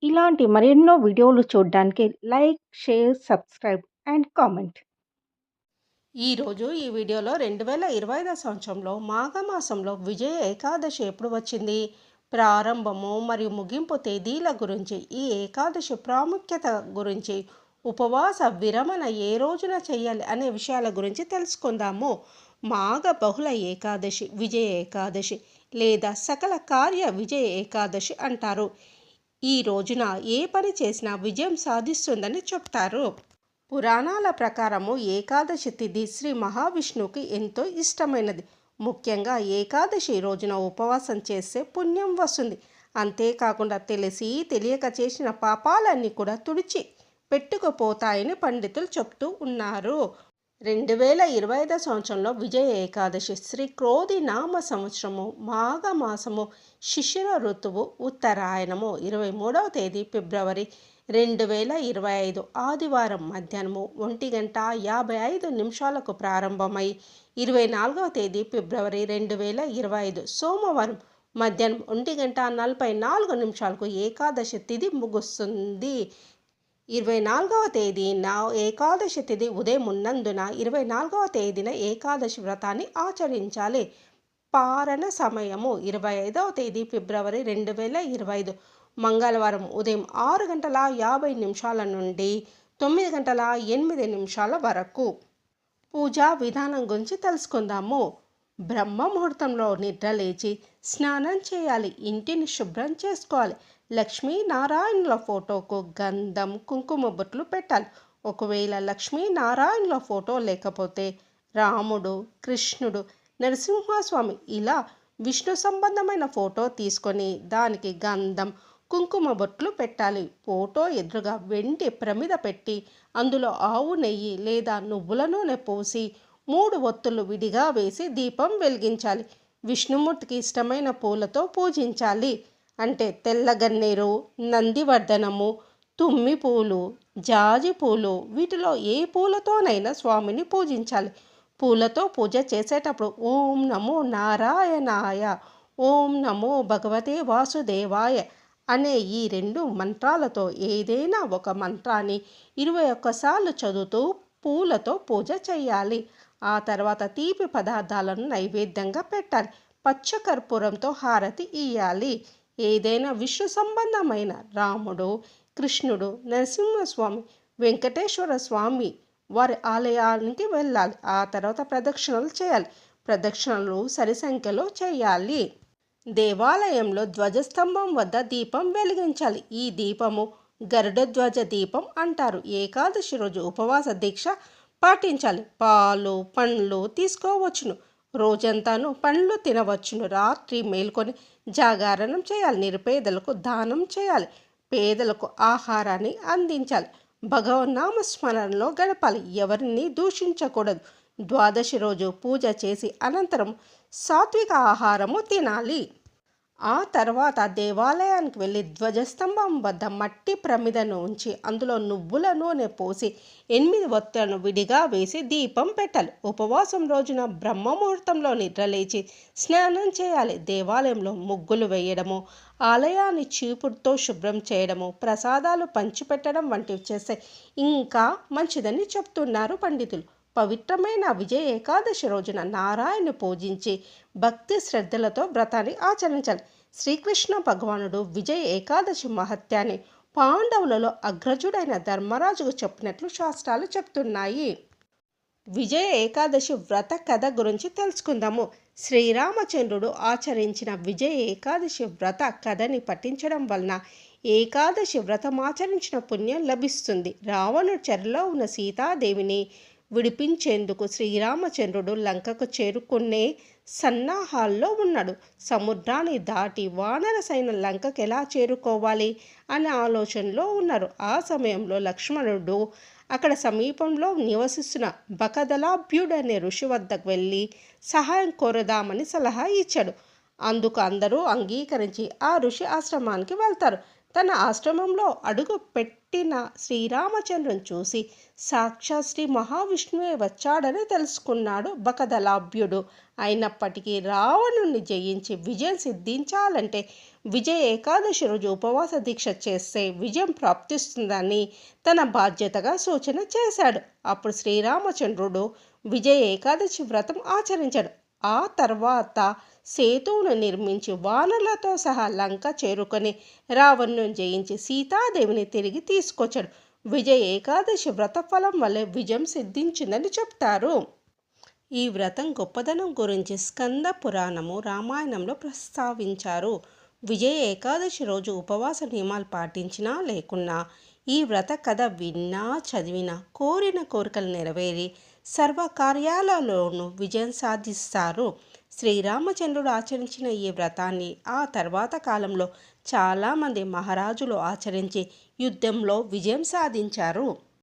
ఇలాంటి మరెన్నో వీడియోలు చూడడానికి like, share, subscribe and comment. ఈరోజు ఈ వీడియోలో 2025 సంవత్సరంలో మాఘమాసంలో విజయ ఏకాదశి ఎప్పుడు వచ్చింది, ప్రారంభము మరియు ముగింపు తేదీల గురించి, ఈ ఏకాదశి ప్రాముఖ్యత గురించి, ఉపవాస విరమణ ఏ రోజున చేయాలి అనే విషయాల గురించి తెలుసుకుందాము. మాఘ బహుళ ఏకాదశి విజయ ఏకాదశి లేదా సకల కార్య విజయ ఏకాదశి అంటారు. ఈ రోజున ఏ పని చేసినా విజయం సాధిస్తుందని చెప్తారు. పురాణాల ప్రకారము ఏకాదశి తిథి శ్రీ మహావిష్ణువుకి ఎంతో ఇష్టమైనది. ముఖ్యంగా ఏకాదశి రోజున ఉపవాసం చేస్తే పుణ్యం వస్తుంది. అంతేకాకుండా తెలిసి తెలియక చేసిన పాపాలన్నీ కూడా తుడిచి పెట్టుకుపోతాయని పండితులు చెప్తూ ఉన్నారు. 2025 సంవత్సరంలో విజయ ఏకాదశి శ్రీ క్రోధి నామ సంవత్సరము మాఘమాసము శిశిర ఋతువు ఉత్తరాయణము 23వ తేదీ ఫిబ్రవరి 2025 ఆదివారం మధ్యాహ్నము 1:55 ప్రారంభమై 24వ తేదీ ఫిబ్రవరి 2025 సోమవారం మధ్యాహ్నం 1:44 ఏకాదశి తిథి ముగుస్తుంది. 24వ తేదీన ఏకాదశి తిథి ఉదయం ఉన్నందున 24వ తేదీన ఏకాదశి వ్రతాన్ని ఆచరించాలి. పారణ సమయము 25వ తేదీ ఫిబ్రవరి 2025 మంగళవారం ఉదయం 6:50 నుండి 9:08 వరకు. పూజా విధానం గురించి తెలుసుకుందాము. బ్రహ్మ ముహూర్తంలో నిద్రలేచి స్నానం చేయాలి. ఇంటిని శుభ్రం చేసుకోవాలి. లక్ష్మీనారాయణుల ఫోటోకు గంధం, కుంకుమ బొట్లు పెట్టాలి. ఒకవేళ లక్ష్మీనారాయణుల ఫోటో లేకపోతే రాముడు, కృష్ణుడు, నరసింహస్వామి ఇలా విష్ణు సంబంధమైన ఫోటో తీసుకొని దానికి గంధం, కుంకుమ బొట్లు పెట్టాలి. ఫోటో ఎదురుగా వెండి ప్రమిద పెట్టి అందులో ఆవు నెయ్యి లేదా నువ్వుల నూనె పోసి 3 ఒత్తులు విడిగా వేసి దీపం వెలిగించాలి. విష్ణుమూర్తికి ఇష్టమైన పూలతో పూజించాలి. అంటే తెల్లగన్నేరు, నందివర్ధనము, తుమ్మి పూలు, జాజి పూలు, వీటిలో ఏ పూలతోనైనా స్వామిని పూజించాలి. పూలతో పూజ చేసేటప్పుడు ఓం నమో నారాయణాయ, ఓం నమో భగవతే వాసుదేవాయ అనే ఈ 2 మంత్రాలతో ఏదైనా ఒక మంత్రాన్ని 21 సార్లు చదువుతూ పూలతో పూజ చేయాలి. ఆ తర్వాత తీపి పదార్థాలను నైవేద్యంగా పెట్టాలి. పచ్చకర్పూరంతో హారతి ఇయ్యాలి. ఏదైనా విష్ణు సంబంధమైన రాముడు, కృష్ణుడు, నరసింహస్వామి, వెంకటేశ్వర స్వామి వారి ఆలయానికి వెళ్ళాలి. ఆ తర్వాత ప్రదక్షిణలు చేయాలి. ప్రదక్షిణలు సరి సంఖ్యలో చేయాలి. దేవాలయంలో ధ్వజస్తంభం వద్ద దీపం వెలిగించాలి. ఈ దీపము గరుడధ్వజ దీపం అంటారు. ఏకాదశి రోజు ఉపవాస దీక్ష పాటించాలి. పాలు, పండ్లు తీసుకోవచ్చును. రోజంతాను పండ్లు తినవచ్చును. రాత్రి మేల్కొని జాగారణం చేయాలి. నిరుపేదలకు దానం చేయాలి. పేదలకు ఆహారాన్ని అందించాలి. భగవన్నామ స్మరణలో గడపాలి. ఎవరిని దూషించకూడదు. ద్వాదశి రోజు పూజ చేసి అనంతరం సాత్విక ఆహారము తినాలి. ఆ తర్వాత దేవాలయానికి వెళ్ళి ధ్వజస్తంభం వద్ద మట్టి ప్రమిదను ఉంచి అందులో నువ్వుల నూనె పోసి 8 ఒత్తులను విడిగా వేసి దీపం పెట్టాలి. ఉపవాసం రోజున బ్రహ్మ ముహూర్తంలో నిద్రలేచి స్నానం చేయాలి. దేవాలయంలో ముగ్గులు వేయడము, ఆలయాన్ని చీపురుతో శుభ్రం చేయడము, ప్రసాదాలు పంచిపెట్టడం వంటివి చేస్తే ఇంకా మంచిదని చెప్తున్నారు పండితులు. పవిత్రమైన విజయ ఏకాదశి రోజున నారాయణను పూజించి భక్తి శ్రద్ధలతో వ్రతాన్ని ఆచరించాలి. శ్రీకృష్ణ భగవానుడు విజయ ఏకాదశి మహత్యాన్ని పాండవులలో అగ్రజుడైన ధర్మరాజుకు చెప్పినట్లు శాస్త్రాలు చెప్తున్నాయి. విజయ ఏకాదశి వ్రత కథ గురించి తెలుసుకుందాము. శ్రీరామచంద్రుడు ఆచరించిన విజయ ఏకాదశి వ్రత కథని పఠించడం వలన ఏకాదశి వ్రతం ఆచరించిన పుణ్యం లభిస్తుంది. రావణుడి చెరలో ఉన్న సీతాదేవిని విడిపించేందుకు శ్రీరామచంద్రుడు లంకకు చేరుకునే సన్నాహాల్లో ఉన్నాడు. సముద్రాన్ని దాటి వానర సైన్యం లంకకు ఎలా చేరుకోవాలి అనే ఆలోచనలో ఉన్నారు. ఆ సమయంలో లక్ష్మణుడు అక్కడ సమీపంలో నివసిస్తున్న బకదలాభ్యుడు అనే ఋషి వద్దకు వెళ్ళి సహాయం కోరదామని సలహా ఇచ్చాడు. అందుకు అందరూ అంగీకరించి ఆ ఋషి ఆశ్రమానికి వెళ్తారు. తన ఆశ్రమంలో అడుగు పెట్టిన శ్రీరామచంద్రుని చూసి సాక్షాత్ శ్రీ మహావిష్ణువే వచ్చాడని తెలుసుకున్నాడు బకదలాభ్యుడు. అయినప్పటికీ రావణుని జయించి విజయం సిద్ధించాలంటే విజయ ఏకాదశి రోజు ఉపవాస దీక్ష చేస్తే విజయం ప్రాప్తిస్తుందని తన బాధ్యతగా సూచన చేశాడు. అప్పుడు శ్రీరామచంద్రుడు విజయ ఏకాదశి వ్రతం ఆచరించాడు. ఆ తర్వాత సేతువును నిర్మించి వానలతో సహా లంక చేరుకొని రావణ్ణు జయించి సీతాదేవిని తిరిగి తీసుకొచ్చాడు. విజయ ఏకాదశి వ్రత ఫలం వల్లే విజయం సిద్ధించిందని చెప్తారు. ఈ వ్రతం గొప్పదనం గురించి స్కంద పురాణము, రామాయణంలో ప్రస్తావించారు. విజయ ఏకాదశి రోజు ఉపవాస నియమాలు పాటించినా లేకున్నా, ఈ వ్రత కథ విన్నా చదివినా కోరిన కోరికలు నెరవేరి సర్వకార్యాలలోనూ విజయం సాధిస్తారు. శ్రీరామచంద్రుడు ఆచరించిన ఈ వ్రతాన్ని ఆ తర్వాత కాలంలో చాలామంది మహారాజులు ఆచరించి యుద్ధంలో విజయం సాధించారు.